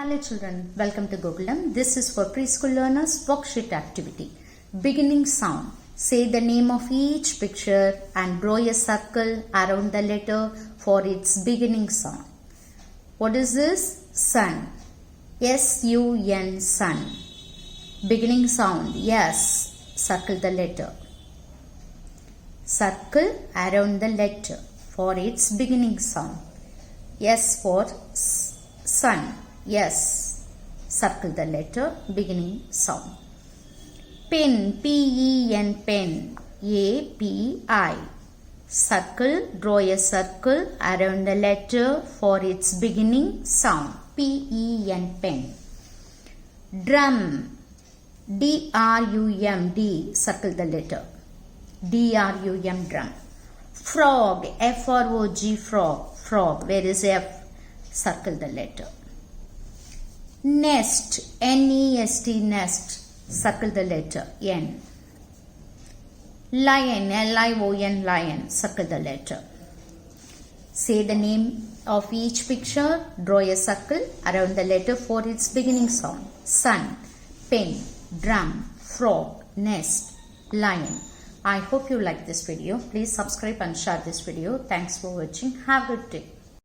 Hello children, welcome to Gokulam. This is for preschool learners worksheet activity. Beginning sound. Say the name of each picture and draw a circle around the letter for its beginning sound. What is this? Sun. S-U-N, sun. Beginning sound. Yes. Circle the letter. Circle around the letter for its beginning sound. S for sun. Yes. Circle the letter beginning sound. Pen. P-E-N, pen. A-P-I. Circle. Draw a circle around the letter for its beginning sound. P-E-N, pen. Drum. D-R-U-M, D. Circle the letter. D-R-U-M, drum. Frog. F-R-O-G, frog. Frog. Where is F? Circle the letter. Nest. N-E-S-T, nest. Circle the letter. N. Lion. L-I-O-N, lion. Circle the letter. Say the name of each picture. Draw a circle around the letter for its beginning sound. Sun, pen, drum, frog, nest, lion. I hope you like this video. Please subscribe and share this video. Thanks for watching. Have a good day.